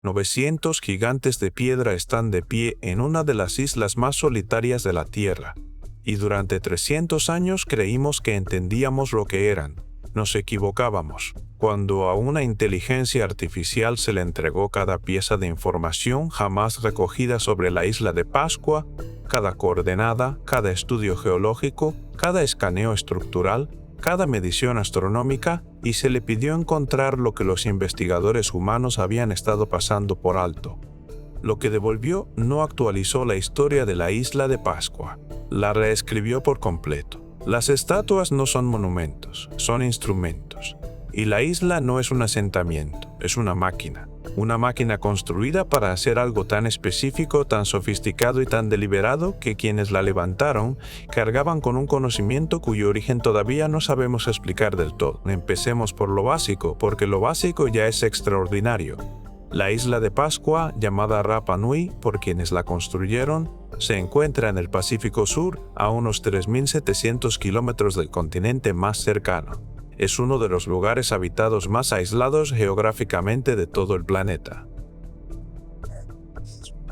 900 gigantes de piedra están de pie en una de las islas más solitarias de la Tierra, y durante 300 años creímos que entendíamos lo que eran. Nos equivocábamos. Cuando a una inteligencia artificial se le entregó cada pieza de información jamás recogida sobre la isla de Pascua, cada coordenada, cada estudio geológico, cada escaneo estructural, cada medición astronómica, y se le pidió encontrar lo que los investigadores humanos habían estado pasando por alto. Lo que devolvió no actualizó la historia de la isla de Pascua, la reescribió por completo. Las estatuas no son monumentos, son instrumentos. Y la isla no es un asentamiento, es una máquina construida para hacer algo tan específico, tan sofisticado y tan deliberado que quienes la levantaron cargaban con un conocimiento cuyo origen todavía no sabemos explicar del todo. Empecemos por lo básico, porque lo básico ya es extraordinario. La isla de Pascua, llamada Rapa Nui por quienes la construyeron, se encuentra en el Pacífico Sur, a unos 3.700 kilómetros del continente más cercano. Es uno de los lugares habitados más aislados geográficamente de todo el planeta.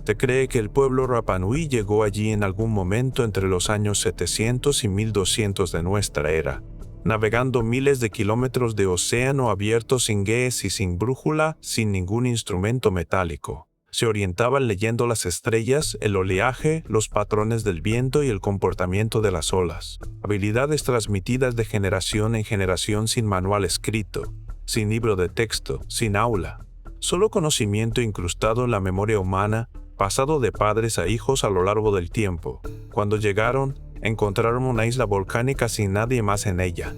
Se cree que el pueblo Rapa Nui llegó allí en algún momento entre los años 700 y 1200 de nuestra era, navegando miles de kilómetros de océano abierto sin guías y sin brújula, sin ningún instrumento metálico. Se orientaban leyendo las estrellas, el oleaje, los patrones del viento y el comportamiento de las olas. Habilidades transmitidas de generación en generación sin manual escrito, sin libro de texto, sin aula. Solo conocimiento incrustado en la memoria humana, pasado de padres a hijos a lo largo del tiempo. Cuando llegaron, encontraron una isla volcánica sin nadie más en ella.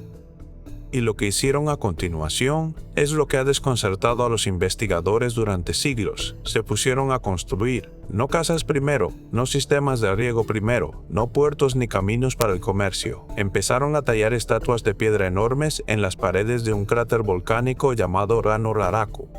Y lo que hicieron a continuación es lo que ha desconcertado a los investigadores durante siglos. Se pusieron a construir, no casas primero, no sistemas de riego primero, no puertos ni caminos para el comercio. Empezaron a tallar estatuas de piedra enormes en las paredes de un cráter volcánico llamado Rano Raraku.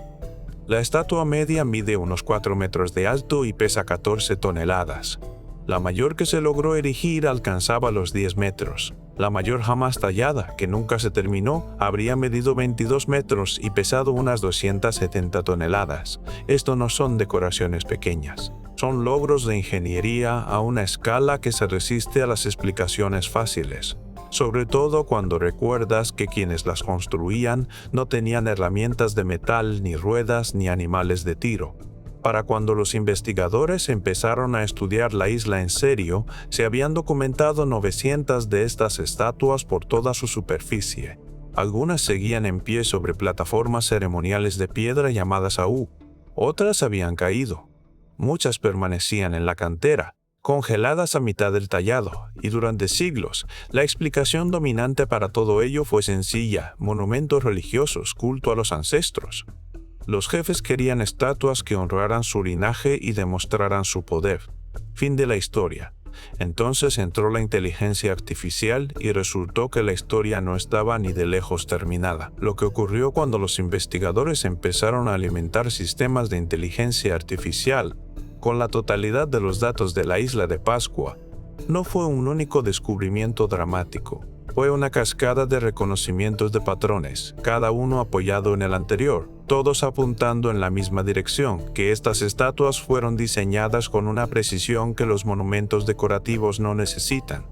La estatua media mide unos 4 metros de alto y pesa 14 toneladas. La mayor que se logró erigir alcanzaba los 10 metros. La mayor jamás tallada, que nunca se terminó, habría medido 22 metros y pesado unas 270 toneladas. Esto no son decoraciones pequeñas. Son logros de ingeniería a una escala que se resiste a las explicaciones fáciles. Sobre todo cuando recuerdas que quienes las construían no tenían herramientas de metal, ni ruedas, ni animales de tiro. Para cuando los investigadores empezaron a estudiar la isla en serio, se habían documentado 900 de estas estatuas por toda su superficie. Algunas seguían en pie sobre plataformas ceremoniales de piedra llamadas aú. Otras habían caído. Muchas permanecían en la cantera, congeladas a mitad del tallado, y durante siglos, la explicación dominante para todo ello fue sencilla: monumentos religiosos, culto a los ancestros. Los jefes querían estatuas que honraran su linaje y demostraran su poder. Fin de la historia. Entonces entró la inteligencia artificial y resultó que la historia no estaba ni de lejos terminada. Lo que ocurrió cuando los investigadores empezaron a alimentar sistemas de inteligencia artificial con la totalidad de los datos de la isla de Pascua no fue un único descubrimiento dramático. Fue una cascada de reconocimientos de patrones, cada uno apoyado en el anterior, todos apuntando en la misma dirección, que estas estatuas fueron diseñadas con una precisión que los monumentos decorativos no necesitan.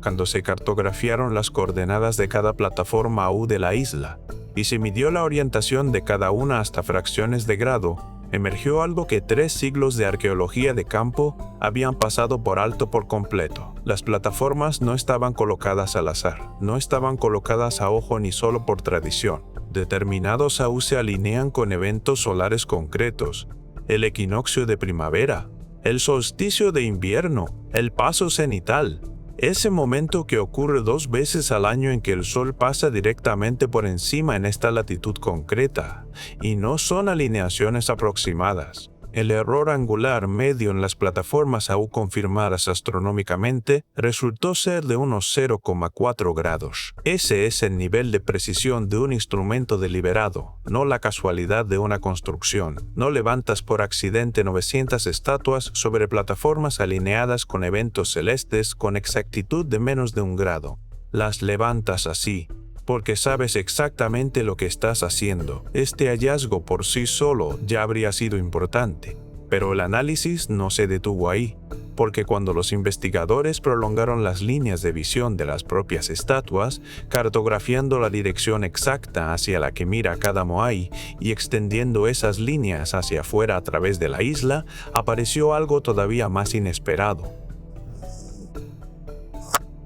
Cuando se cartografiaron las coordenadas de cada plataforma aú de la isla, y se midió la orientación de cada una hasta fracciones de grado, emergió algo que 3 siglos de arqueología de campo habían pasado por alto por completo. Las plataformas no estaban colocadas al azar, no estaban colocadas a ojo ni solo por tradición. Determinados aún se alinean con eventos solares concretos: el equinoccio de primavera, el solsticio de invierno, el paso cenital. Ese momento que ocurre 2 veces al año en que el Sol pasa directamente por encima en esta latitud concreta, y no son alineaciones aproximadas. El error angular medio en las plataformas aún confirmadas astronómicamente resultó ser de unos 0,4 grados. Ese es el nivel de precisión de un instrumento deliberado, no la casualidad de una construcción. No levantas por accidente 900 estatuas sobre plataformas alineadas con eventos celestes con exactitud de menos de 1 grado. Las levantas así, porque sabes exactamente lo que estás haciendo. Este hallazgo por sí solo ya habría sido importante, pero el análisis no se detuvo ahí, porque cuando los investigadores prolongaron las líneas de visión de las propias estatuas, cartografiando la dirección exacta hacia la que mira cada Moai y extendiendo esas líneas hacia afuera a través de la isla, apareció algo todavía más inesperado.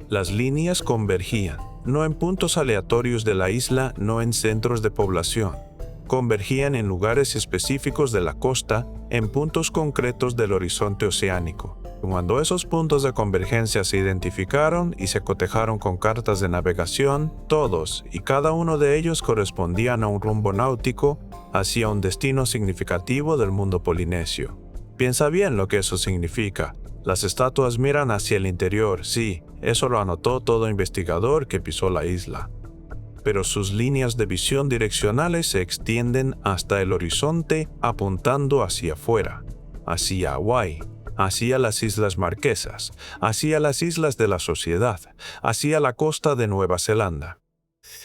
Las líneas convergían, no en puntos aleatorios de la isla, no en centros de población. Convergían en lugares específicos de la costa, en puntos concretos del horizonte oceánico. Cuando esos puntos de convergencia se identificaron y se cotejaron con cartas de navegación, todos y cada uno de ellos correspondían a un rumbo náutico hacia un destino significativo del mundo polinesio. Piensa bien lo que eso significa. Las estatuas miran hacia el interior, sí, eso lo anotó todo investigador que pisó la isla. Pero sus líneas de visión direccionales se extienden hasta el horizonte apuntando hacia afuera, hacia Hawái, hacia las Islas Marquesas, hacia las Islas de la Sociedad, hacia la costa de Nueva Zelanda.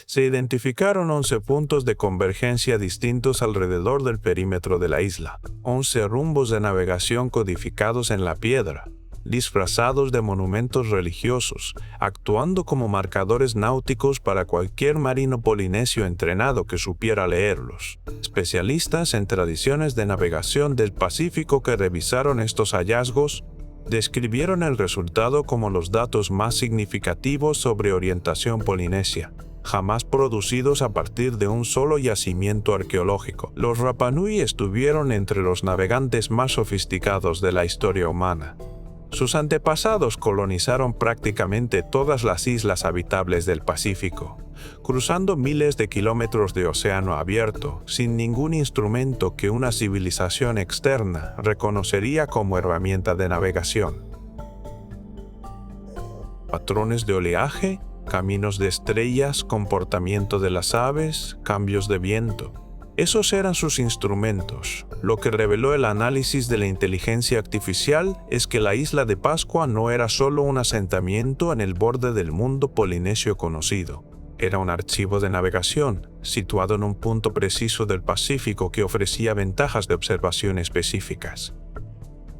Se identificaron 11 puntos de convergencia distintos alrededor del perímetro de la isla, 11 rumbos de navegación codificados en la piedra, disfrazados de monumentos religiosos, actuando como marcadores náuticos para cualquier marino polinesio entrenado que supiera leerlos. Especialistas en tradiciones de navegación del Pacífico que revisaron estos hallazgos describieron el resultado como los datos más significativos sobre orientación polinesia, jamás producidos a partir de un solo yacimiento arqueológico. Los Rapa Nui estuvieron entre los navegantes más sofisticados de la historia humana. Sus antepasados colonizaron prácticamente todas las islas habitables del Pacífico, cruzando miles de kilómetros de océano abierto, sin ningún instrumento que una civilización externa reconocería como herramienta de navegación. Patrones de oleaje, caminos de estrellas, comportamiento de las aves, cambios de viento. Esos eran sus instrumentos. Lo que reveló el análisis de la inteligencia artificial es que la isla de Pascua no era solo un asentamiento en el borde del mundo polinesio conocido. Era un archivo de navegación, situado en un punto preciso del Pacífico que ofrecía ventajas de observación específicas.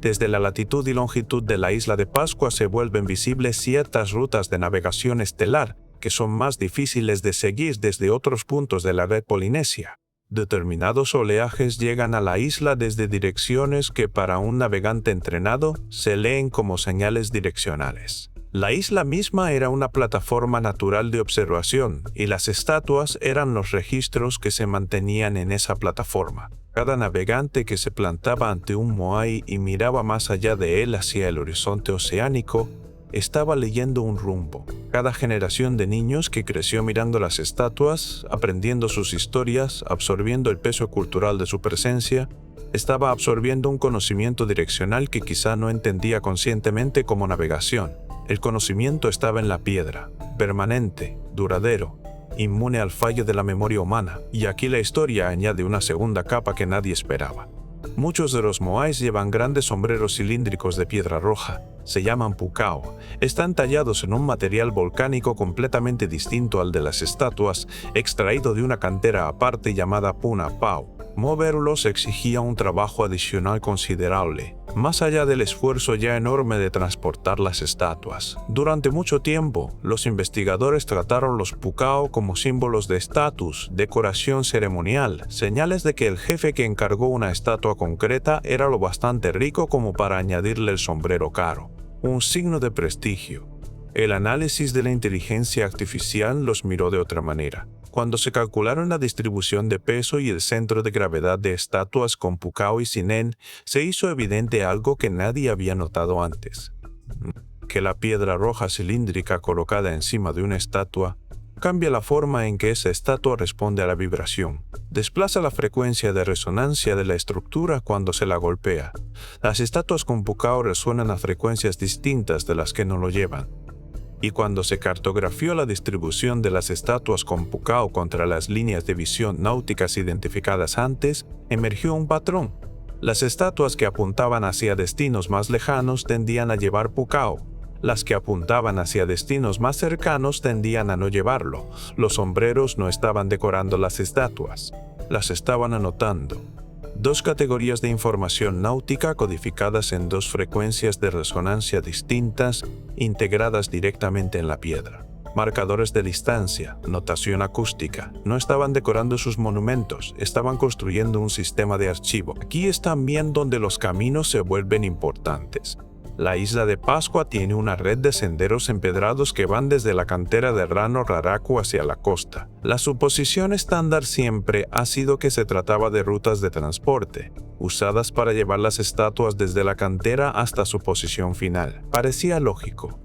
Desde la latitud y longitud de la isla de Pascua se vuelven visibles ciertas rutas de navegación estelar que son más difíciles de seguir desde otros puntos de la red polinesia. Determinados oleajes llegan a la isla desde direcciones que para un navegante entrenado se leen como señales direccionales. La isla misma era una plataforma natural de observación y las estatuas eran los registros que se mantenían en esa plataforma. Cada navegante que se plantaba ante un Moai y miraba más allá de él hacia el horizonte oceánico estaba leyendo un rumbo. Cada generación de niños que creció mirando las estatuas, aprendiendo sus historias, absorbiendo el peso cultural de su presencia, estaba absorbiendo un conocimiento direccional que quizá no entendía conscientemente como navegación. El conocimiento estaba en la piedra, permanente, duradero, inmune al fallo de la memoria humana, y aquí la historia añade una segunda capa que nadie esperaba. Muchos de los Moais llevan grandes sombreros cilíndricos de piedra roja. Se llaman pukao. Están tallados en un material volcánico completamente distinto al de las estatuas, extraído de una cantera aparte llamada Puna Pau. Moverlos exigía un trabajo adicional considerable, más allá del esfuerzo ya enorme de transportar las estatuas. Durante mucho tiempo, los investigadores trataron los pukao como símbolos de estatus, decoración ceremonial, señales de que el jefe que encargó una estatua concreta era lo bastante rico como para añadirle el sombrero caro, un signo de prestigio. El análisis de la inteligencia artificial los miró de otra manera. Cuando se calcularon la distribución de peso y el centro de gravedad de estatuas con pukao y sinen, se hizo evidente algo que nadie había notado antes: que la piedra roja cilíndrica colocada encima de una estatua cambia la forma en que esa estatua responde a la vibración. Desplaza la frecuencia de resonancia de la estructura cuando se la golpea. Las estatuas con pukao resuenan a frecuencias distintas de las que no lo llevan. Y cuando se cartografió la distribución de las estatuas con pukao contra las líneas de visión náuticas identificadas antes, emergió un patrón. Las estatuas que apuntaban hacia destinos más lejanos tendían a llevar pukao, Las que apuntaban hacia destinos más cercanos tendían a no llevarlo. Los sombreros no estaban decorando las estatuas, las estaban anotando. Dos categorías de información náutica codificadas en dos frecuencias de resonancia distintas, integradas directamente en la piedra. Marcadores de distancia, notación acústica. No estaban decorando sus monumentos, estaban construyendo un sistema de archivo. Aquí es también donde los caminos se vuelven importantes. La isla de Pascua tiene una red de senderos empedrados que van desde la cantera de Rano Raraku hacia la costa. La suposición estándar siempre ha sido que se trataba de rutas de transporte, usadas para llevar las estatuas desde la cantera hasta su posición final. Parecía lógico.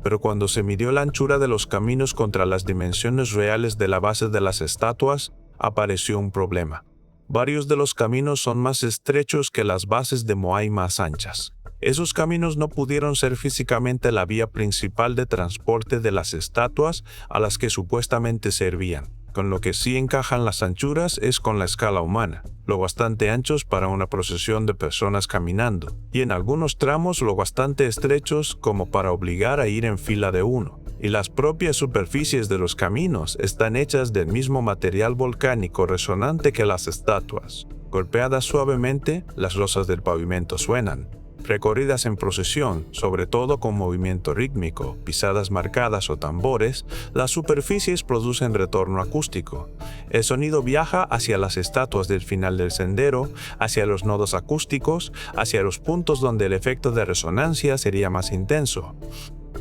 Pero cuando se midió la anchura de los caminos contra las dimensiones reales de la base de las estatuas, apareció un problema. Varios de los caminos son más estrechos que las bases de Moai más anchas. Esos caminos no pudieron ser físicamente la vía principal de transporte de las estatuas a las que supuestamente servían. Con lo que sí encajan las anchuras es con la escala humana, lo bastante anchos para una procesión de personas caminando, y en algunos tramos lo bastante estrechos como para obligar a ir en fila de uno. Y las propias superficies de los caminos están hechas del mismo material volcánico resonante que las estatuas. Golpeadas suavemente, las losas del pavimento suenan. Recorridas en procesión, sobre todo con movimiento rítmico, pisadas marcadas o tambores, las superficies producen retorno acústico. El sonido viaja hacia las estatuas del final del sendero, hacia los nodos acústicos, hacia los puntos donde el efecto de resonancia sería más intenso.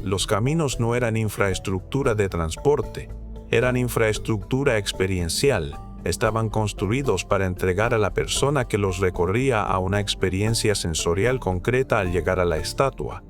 Los caminos no eran infraestructura de transporte, eran infraestructura experiencial. Estaban construidos para entregar a la persona que los recorría a una experiencia sensorial concreta al llegar a la estatua.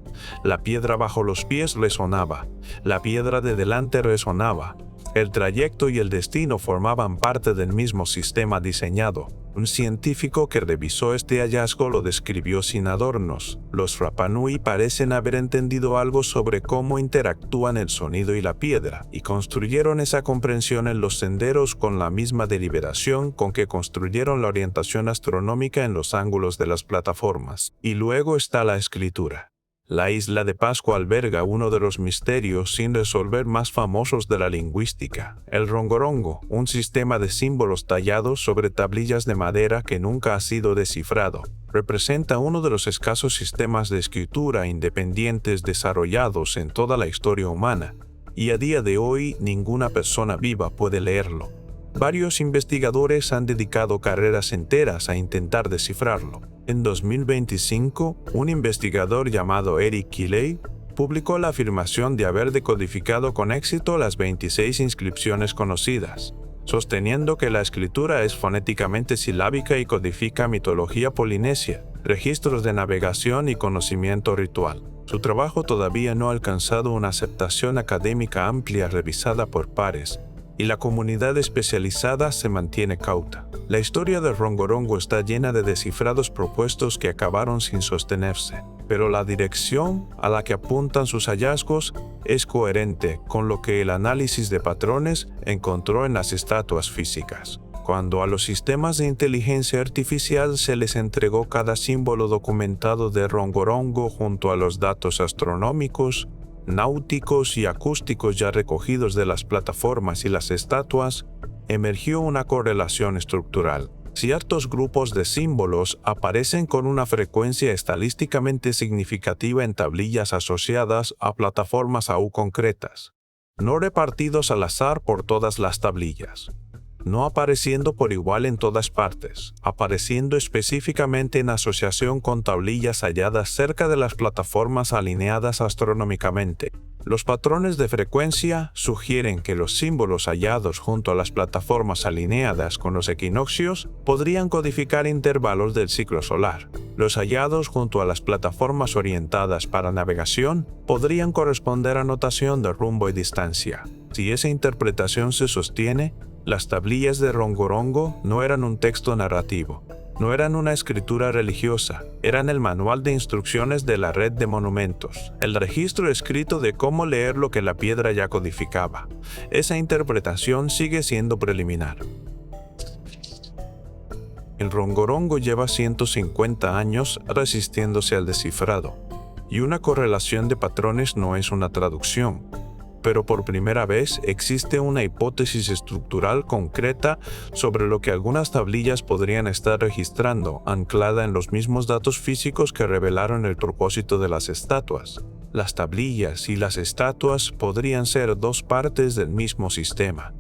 La piedra bajo los pies resonaba, la piedra de delante resonaba. El trayecto y el destino formaban parte del mismo sistema diseñado. Un científico que revisó este hallazgo lo describió sin adornos. Los Rapa Nui parecen haber entendido algo sobre cómo interactúan el sonido y la piedra, y construyeron esa comprensión en los senderos con la misma deliberación con que construyeron la orientación astronómica en los ángulos de las plataformas. Y luego está la escritura. La isla de Pascua alberga uno de los misterios sin resolver más famosos de la lingüística, el rongorongo, un sistema de símbolos tallados sobre tablillas de madera que nunca ha sido descifrado. Representa uno de los escasos sistemas de escritura independientes desarrollados en toda la historia humana, y a día de hoy ninguna persona viva puede leerlo. Varios investigadores han dedicado carreras enteras a intentar descifrarlo. En 2025, un investigador llamado Eric Keeley publicó la afirmación de haber decodificado con éxito las 26 inscripciones conocidas, sosteniendo que la escritura es fonéticamente silábica y codifica mitología polinesia, registros de navegación y conocimiento ritual. Su trabajo todavía no ha alcanzado una aceptación académica amplia revisada por pares, y la comunidad especializada se mantiene cauta. La historia del rongorongo está llena de descifrados propuestos que acabaron sin sostenerse, pero la dirección a la que apuntan sus hallazgos es coherente con lo que el análisis de patrones encontró en las estatuas físicas. Cuando a los sistemas de inteligencia artificial se les entregó cada símbolo documentado de rongorongo junto a los datos astronómicos, náuticos y acústicos ya recogidos de las plataformas y las estatuas, emergió una correlación estructural. Ciertos grupos de símbolos aparecen con una frecuencia estadísticamente significativa en tablillas asociadas a plataformas AU concretas, no repartidos al azar por todas las tablillas, no apareciendo por igual en todas partes, apareciendo específicamente en asociación con tablillas halladas cerca de las plataformas alineadas astronómicamente. Los patrones de frecuencia sugieren que los símbolos hallados junto a las plataformas alineadas con los equinoccios podrían codificar intervalos del ciclo solar. Los hallados junto a las plataformas orientadas para navegación podrían corresponder a notación de rumbo y distancia. Si esa interpretación se sostiene, las tablillas de rongorongo no eran un texto narrativo, no eran una escritura religiosa, eran el manual de instrucciones de la red de monumentos, el registro escrito de cómo leer lo que la piedra ya codificaba. Esa interpretación sigue siendo preliminar. El rongorongo lleva 150 años resistiéndose al descifrado, y una correlación de patrones no es una traducción. Pero por primera vez existe una hipótesis estructural concreta sobre lo que algunas tablillas podrían estar registrando, anclada en los mismos datos físicos que revelaron el propósito de las estatuas. Las tablillas y las estatuas podrían ser dos partes del mismo sistema.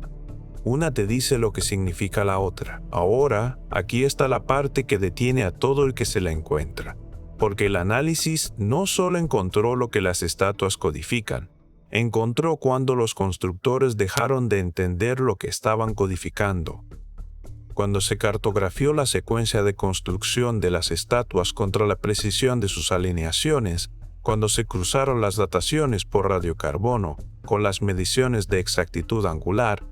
Una te dice lo que significa la otra. Ahora, aquí está la parte que detiene a todo el que se la encuentra, porque el análisis no solo encontró lo que las estatuas codifican, encontró cuando los constructores dejaron de entender lo que estaban codificando. Cuando se cartografió la secuencia de construcción de las estatuas contra la precisión de sus alineaciones, cuando se cruzaron las dataciones por radiocarbono con las mediciones de exactitud angular,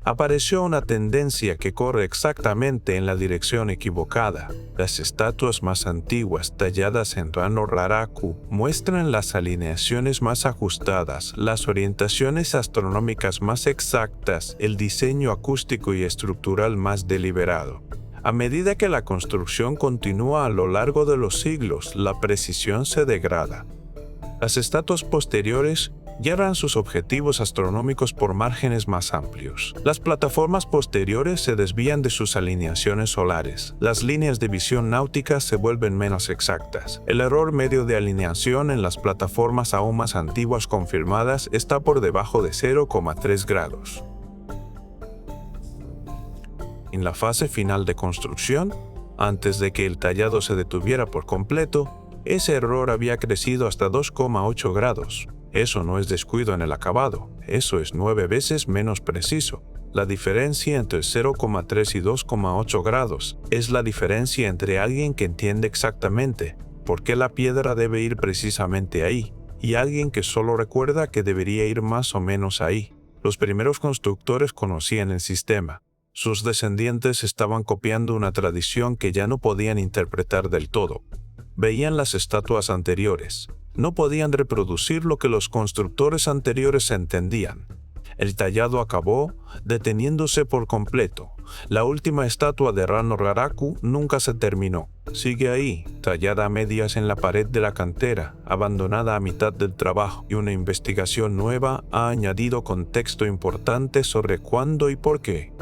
apareció una tendencia que corre exactamente en la dirección equivocada. Las estatuas más antiguas talladas en Rano-Raraku muestran las alineaciones más ajustadas, las orientaciones astronómicas más exactas, el diseño acústico y estructural más deliberado. A medida que la construcción continúa a lo largo de los siglos, la precisión se degrada. Las estatuas posteriores llevan sus objetivos astronómicos por márgenes más amplios. Las plataformas posteriores se desvían de sus alineaciones solares. Las líneas de visión náutica se vuelven menos exactas. El error medio de alineación en las plataformas aún más antiguas confirmadas está por debajo de 0,3 grados. En la fase final de construcción, antes de que el tallado se detuviera por completo, ese error había crecido hasta 2,8 grados. Eso no es descuido en el acabado, eso es 9 veces menos preciso. La diferencia entre 0,3 y 2,8 grados es la diferencia entre alguien que entiende exactamente por qué la piedra debe ir precisamente ahí y alguien que solo recuerda que debería ir más o menos ahí. Los primeros constructores conocían el sistema. Sus descendientes estaban copiando una tradición que ya no podían interpretar del todo. Veían las estatuas anteriores. No podían reproducir lo que los constructores anteriores entendían. El tallado acabó deteniéndose por completo. La última estatua de Rano-Raraku nunca se terminó. Sigue ahí, tallada a medias en la pared de la cantera, abandonada a mitad del trabajo, y una investigación nueva ha añadido contexto importante sobre cuándo y por qué.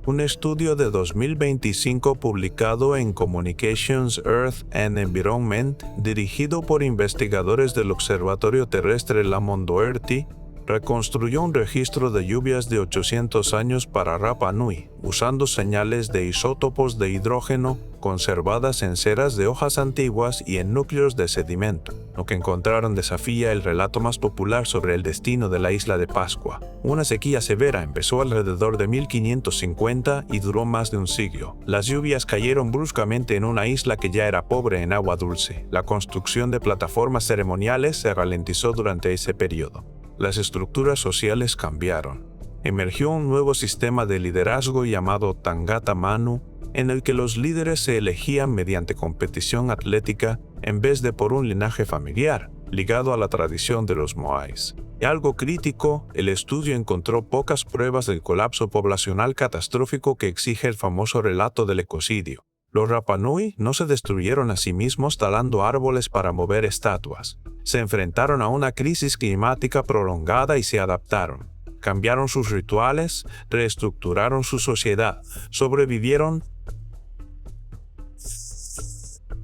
Un estudio de 2025 publicado en Communications, Earth and Environment, dirigido por investigadores del Observatorio Terrestre La Mondoherty, reconstruyó un registro de lluvias de 800 años para Rapa Nui, usando señales de isótopos de hidrógeno conservadas en ceras de hojas antiguas y en núcleos de sedimento. Lo que encontraron desafía el relato más popular sobre el destino de la isla de Pascua. Una sequía severa empezó alrededor de 1550 y duró más de un siglo. Las lluvias cayeron bruscamente en una isla que ya era pobre en agua dulce. La construcción de plataformas ceremoniales se ralentizó durante ese periodo. Las estructuras sociales cambiaron. Emergió un nuevo sistema de liderazgo llamado Tangata Manu, en el que los líderes se elegían mediante competición atlética en vez de por un linaje familiar, ligado a la tradición de los moais. Y algo crítico, el estudio encontró pocas pruebas del colapso poblacional catastrófico que exige el famoso relato del ecocidio. Los Rapa Nui no se destruyeron a sí mismos talando árboles para mover estatuas. Se enfrentaron a una crisis climática prolongada y se adaptaron. Cambiaron sus rituales, reestructuraron su sociedad, sobrevivieron.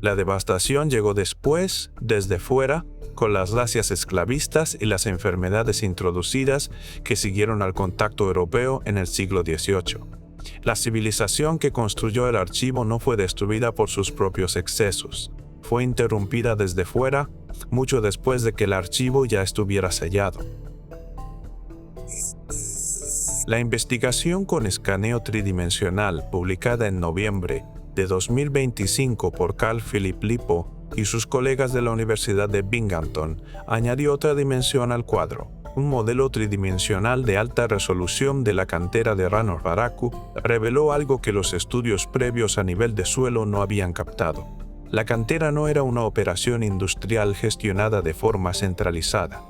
La devastación llegó después, desde fuera, con las glacias esclavistas y las enfermedades introducidas que siguieron al contacto europeo en el siglo XVIII. La civilización que construyó el archivo no fue destruida por sus propios excesos. Fue interrumpida desde fuera, mucho después de que el archivo ya estuviera sellado. La investigación con escaneo tridimensional, publicada en noviembre de 2025 por Carl Philipp Lippo y sus colegas de la Universidad de Binghamton, añadió otra dimensión al cuadro. Un modelo tridimensional de alta resolución de la cantera de Rano-Raraku reveló algo que los estudios previos a nivel de suelo no habían captado. La cantera no era una operación industrial gestionada de forma centralizada.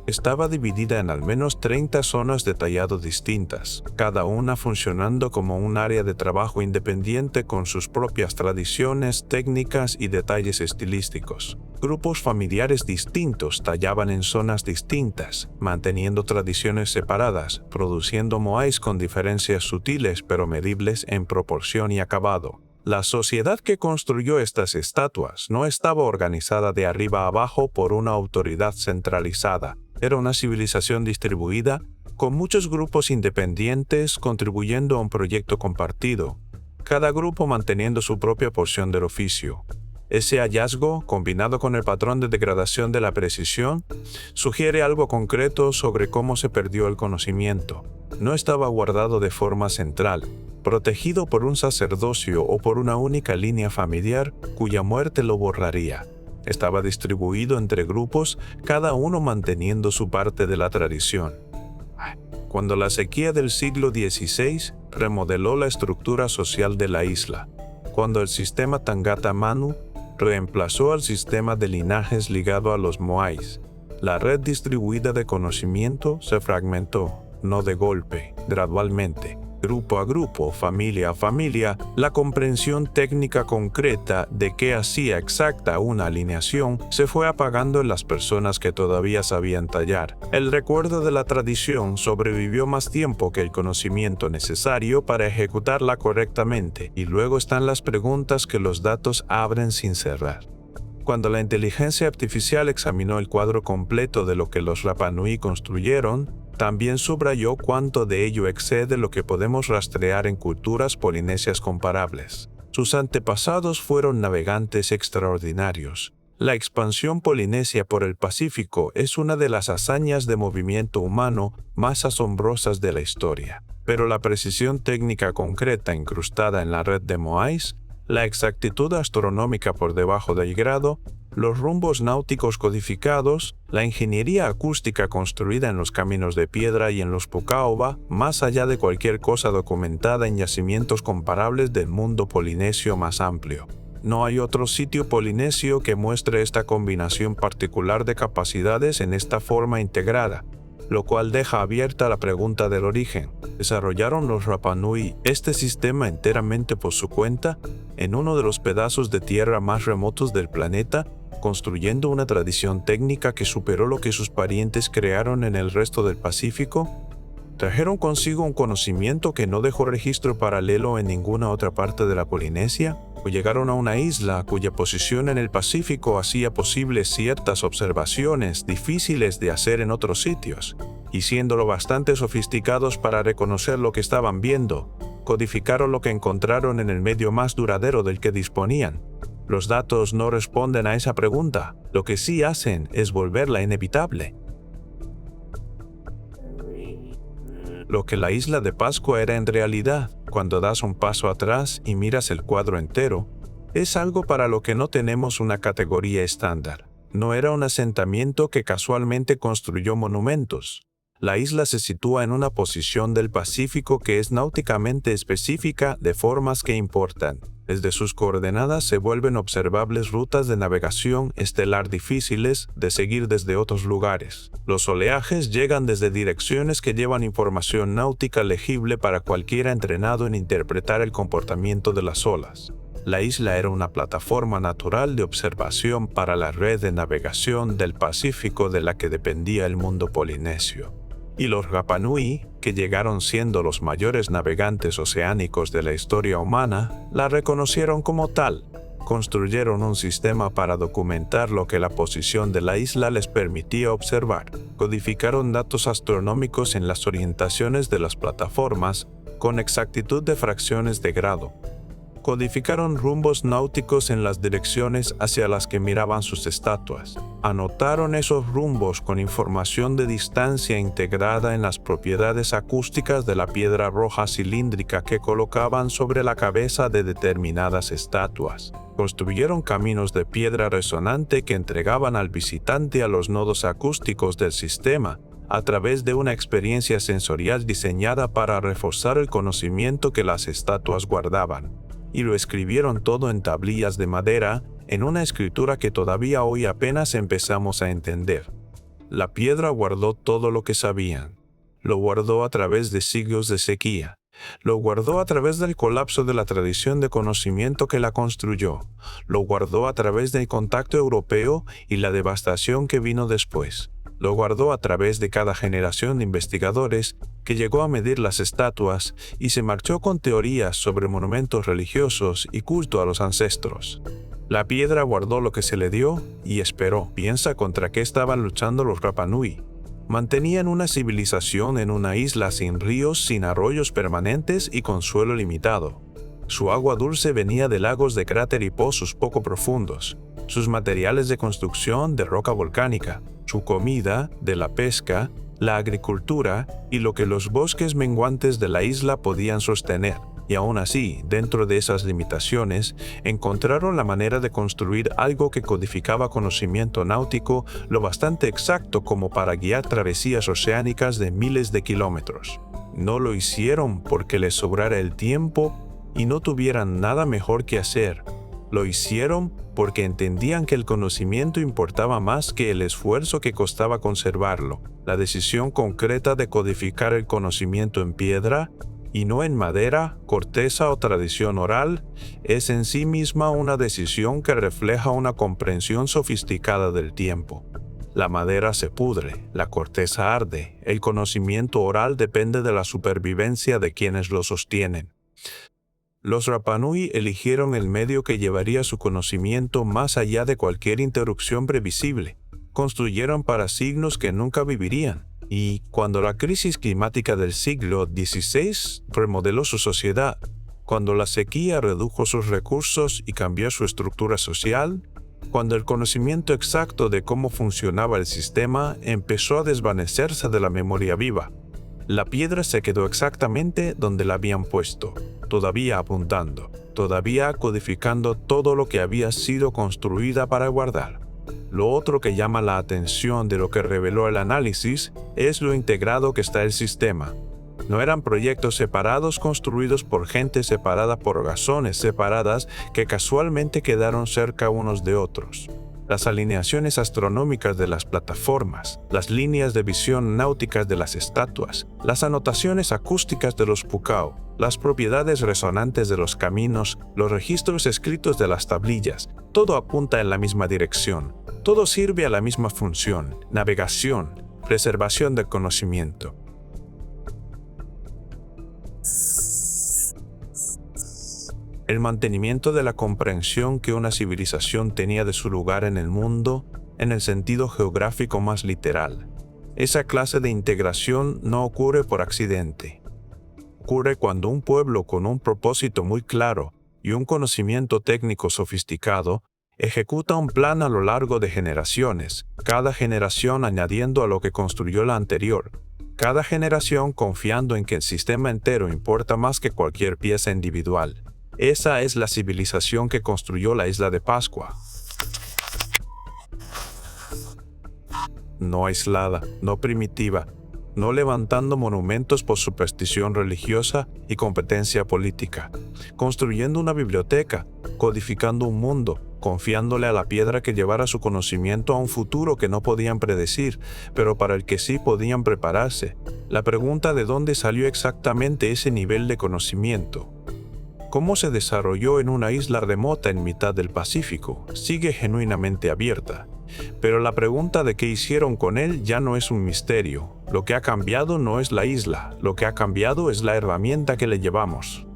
Estaba dividida en al menos 30 zonas de tallado distintas, cada una funcionando como un área de trabajo independiente con sus propias tradiciones, técnicas y detalles estilísticos. Grupos familiares distintos tallaban en zonas distintas, manteniendo tradiciones separadas, produciendo moais con diferencias sutiles pero medibles en proporción y acabado. La sociedad que construyó estas estatuas no estaba organizada de arriba a abajo por una autoridad centralizada. Era una civilización distribuida, con muchos grupos independientes contribuyendo a un proyecto compartido, cada grupo manteniendo su propia porción del oficio. Ese hallazgo, combinado con el patrón de degradación de la precisión, sugiere algo concreto sobre cómo se perdió el conocimiento. No estaba guardado de forma central, protegido por un sacerdocio o por una única línea familiar cuya muerte lo borraría. Estaba distribuido entre grupos, cada uno manteniendo su parte de la tradición. Cuando la sequía del siglo XVI remodeló la estructura social de la isla, cuando el sistema Tangata Manu reemplazó al sistema de linajes ligado a los moais, la red distribuida de conocimiento se fragmentó, no de golpe, gradualmente. Grupo a grupo, familia a familia, la comprensión técnica concreta de qué hacía exacta una alineación se fue apagando en las personas que todavía sabían tallar. El recuerdo de la tradición sobrevivió más tiempo que el conocimiento necesario para ejecutarla correctamente, y luego están las preguntas que los datos abren sin cerrar. Cuando la inteligencia artificial examinó el cuadro completo de lo que los Rapa Nui construyeron, también subrayó cuánto de ello excede lo que podemos rastrear en culturas polinesias comparables. Sus antepasados fueron navegantes extraordinarios. La expansión polinesia por el Pacífico es una de las hazañas de movimiento humano más asombrosas de la historia. Pero la precisión técnica concreta incrustada en la red de moais, la exactitud astronómica por debajo del grado, los rumbos náuticos codificados, la ingeniería acústica construida en los caminos de piedra y en los pucáoba, más allá de cualquier cosa documentada en yacimientos comparables del mundo polinesio más amplio. No hay otro sitio polinesio que muestre esta combinación particular de capacidades en esta forma integrada, lo cual deja abierta la pregunta del origen. ¿Desarrollaron los Rapa Nui este sistema enteramente por su cuenta, en uno de los pedazos de tierra más remotos del planeta, construyendo una tradición técnica que superó lo que sus parientes crearon en el resto del Pacífico? ¿Trajeron consigo un conocimiento que no dejó registro paralelo en ninguna otra parte de la Polinesia? ¿O llegaron a una isla cuya posición en el Pacífico hacía posibles ciertas observaciones difíciles de hacer en otros sitios? Y siendo lo bastante sofisticados para reconocer lo que estaban viendo, codificaron lo que encontraron en el medio más duradero del que disponían. Los datos no responden a esa pregunta. Lo que sí hacen es volverla inevitable. Lo que la isla de Pascua era en realidad, cuando das un paso atrás y miras el cuadro entero, es algo para lo que no tenemos una categoría estándar. No era un asentamiento que casualmente construyó monumentos. La isla se sitúa en una posición del Pacífico que es náuticamente específica de formas que importan. Desde sus coordenadas se vuelven observables rutas de navegación estelar difíciles de seguir desde otros lugares. Los oleajes llegan desde direcciones que llevan información náutica legible para cualquiera entrenado en interpretar el comportamiento de las olas. La isla era una plataforma natural de observación para la red de navegación del Pacífico de la que dependía el mundo polinesio. Y los Rapa Nui, que llegaron siendo los mayores navegantes oceánicos de la historia humana, la reconocieron como tal. Construyeron un sistema para documentar lo que la posición de la isla les permitía observar. Codificaron datos astronómicos en las orientaciones de las plataformas con exactitud de fracciones de grado. Codificaron rumbos náuticos en las direcciones hacia las que miraban sus estatuas. Anotaron esos rumbos con información de distancia integrada en las propiedades acústicas de la piedra roja cilíndrica que colocaban sobre la cabeza de determinadas estatuas. Construyeron caminos de piedra resonante que entregaban al visitante a los nodos acústicos del sistema a través de una experiencia sensorial diseñada para reforzar el conocimiento que las estatuas guardaban. Y lo escribieron todo en tablillas de madera, en una escritura que todavía hoy apenas empezamos a entender. La piedra guardó todo lo que sabían. Lo guardó a través de siglos de sequía. Lo guardó a través del colapso de la tradición de conocimiento que la construyó. Lo guardó a través del contacto europeo y la devastación que vino después. Lo guardó a través de cada generación de investigadores que llegó a medir las estatuas y se marchó con teorías sobre monumentos religiosos y culto a los ancestros. La piedra guardó lo que se le dio y esperó. Piensa contra qué estaban luchando los Rapa Nui. Mantenían una civilización en una isla sin ríos, sin arroyos permanentes y con suelo limitado. Su agua dulce venía de lagos de cráter y pozos poco profundos. Sus materiales de construcción de roca volcánica. Su comida de la pesca, la agricultura y lo que los bosques menguantes de la isla podían sostener. Y aún así, dentro de esas limitaciones, encontraron la manera de construir algo que codificaba conocimiento náutico lo bastante exacto como para guiar travesías oceánicas de miles de kilómetros. No lo hicieron porque les sobrara el tiempo y no tuvieran nada mejor que hacer. Lo hicieron porque entendían que el conocimiento importaba más que el esfuerzo que costaba conservarlo. La decisión concreta de codificar el conocimiento en piedra y no en madera, corteza o tradición oral, es en sí misma una decisión que refleja una comprensión sofisticada del tiempo. La madera se pudre, la corteza arde, el conocimiento oral depende de la supervivencia de quienes lo sostienen. Los Rapa Nui eligieron el medio que llevaría su conocimiento más allá de cualquier interrupción previsible. Construyeron para signos que nunca vivirían. Y cuando la crisis climática del siglo XVI remodeló su sociedad, cuando la sequía redujo sus recursos y cambió su estructura social, cuando el conocimiento exacto de cómo funcionaba el sistema empezó a desvanecerse de la memoria viva, la piedra se quedó exactamente donde la habían puesto, todavía apuntando, todavía codificando todo lo que había sido construida para guardar. Lo otro que llama la atención de lo que reveló el análisis es lo integrado que está el sistema. No eran proyectos separados construidos por gente separada por razones separadas que casualmente quedaron cerca unos de otros. Las alineaciones astronómicas de las plataformas, las líneas de visión náuticas de las estatuas, las anotaciones acústicas de los pukao, las propiedades resonantes de los caminos, los registros escritos de las tablillas, todo apunta en la misma dirección. Todo sirve a la misma función: navegación, preservación del conocimiento. El mantenimiento de la comprensión que una civilización tenía de su lugar en el mundo, en el sentido geográfico más literal. Esa clase de integración no ocurre por accidente. Ocurre cuando un pueblo con un propósito muy claro y un conocimiento técnico sofisticado ejecuta un plan a lo largo de generaciones, cada generación añadiendo a lo que construyó la anterior, cada generación confiando en que el sistema entero importa más que cualquier pieza individual. Esa es la civilización que construyó la isla de Pascua. No aislada, no primitiva, no levantando monumentos por superstición religiosa y competencia política, construyendo una biblioteca, codificando un mundo, confiándole a la piedra que llevara su conocimiento a un futuro que no podían predecir, pero para el que sí podían prepararse. La pregunta de dónde salió exactamente ese nivel de conocimiento, cómo se desarrolló en una isla remota en mitad del Pacífico, sigue genuinamente abierta. Pero la pregunta de qué hicieron con él ya no es un misterio. Lo que ha cambiado no es la isla, lo que ha cambiado es la herramienta que le llevamos.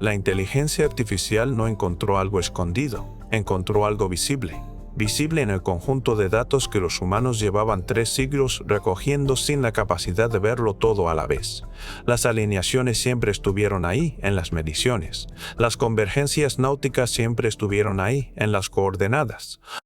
La inteligencia artificial no encontró algo escondido, encontró algo visible. Visible en el conjunto de datos que los humanos llevaban 3 siglos recogiendo sin la capacidad de verlo todo a la vez. Las alineaciones siempre estuvieron ahí, en las mediciones. Las convergencias náuticas siempre estuvieron ahí, en las coordenadas.